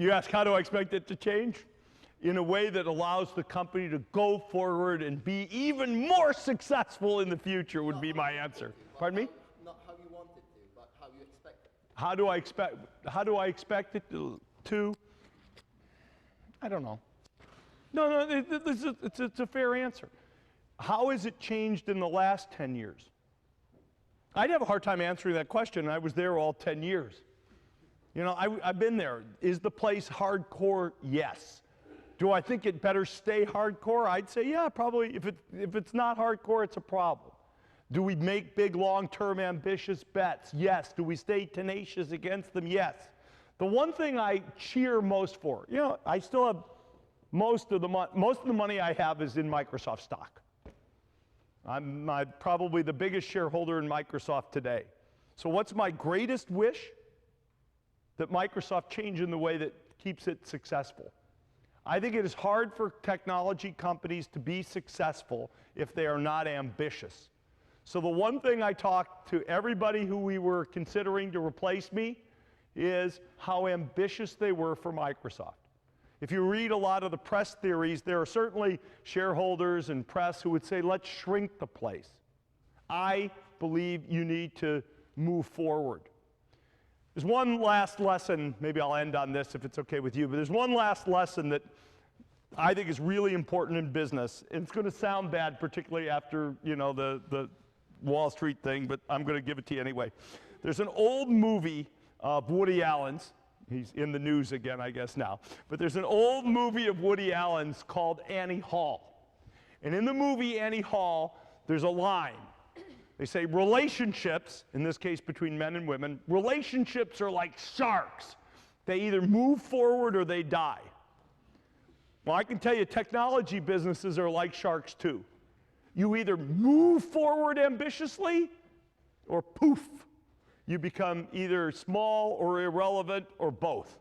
You ask, how do I expect it to change? In a way that allows the company to go forward and be even more successful in the future would be my answer. Pardon me? Not how you want it to, but how you expect it. How do I expect it to? I don't know. No, it's a fair answer. How has it changed in the last 10 years? I'd have a hard time answering that question, and I was there all 10 years. You know, I've been there. Is the place hardcore? Yes. Do I think it better stay hardcore? I'd say, yeah, probably. If it's not hardcore, it's a problem. Do we make big, long-term, ambitious bets? Yes. Do we stay tenacious against them? Yes. The one thing I cheer most for, you know, I still have most of the money I have is in Microsoft stock. I'm probably the biggest shareholder in Microsoft today. So what's my greatest wish? That Microsoft change in the way that keeps it successful. I think it is hard for technology companies to be successful if they are not ambitious. So the one thing I talked to everybody who we were considering to replace me is how ambitious they were for Microsoft. If you read a lot of the press theories, there are certainly shareholders and press who would say, let's shrink the place. I believe you need to move forward. There's one last lesson, maybe I'll end on this if it's okay with you, but there's one last lesson that I think is really important in business. And it's going to sound bad, particularly after, you know, the Wall Street thing, but I'm going to give it to you anyway. There's an old movie of Woody Allen's. He's in the news again, I guess, now. But there's an old movie of Woody Allen's called Annie Hall. And in the movie Annie Hall, there's a line. They say relationships, in this case between men and women, relationships are like sharks. They either move forward or they die. Well, I can tell you technology businesses are like sharks too. You either move forward ambitiously or poof. You become either small or irrelevant or both.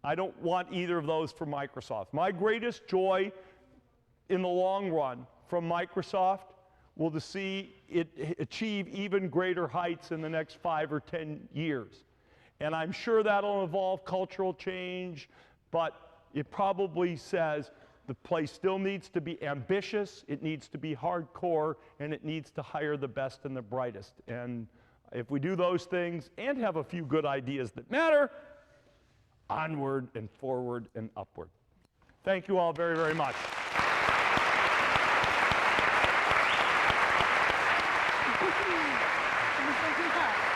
I don't want either of those for Microsoft. My greatest joy in the long run from Microsoft will to see it achieve even greater heights in the next 5 or 10 years. And I'm sure that'll involve cultural change, but it probably says the place still needs to be ambitious, it needs to be hardcore, and it needs to hire the best and the brightest. And if we do those things and have a few good ideas that matter, onward and forward and upward. Thank you all very, very much. Thank you.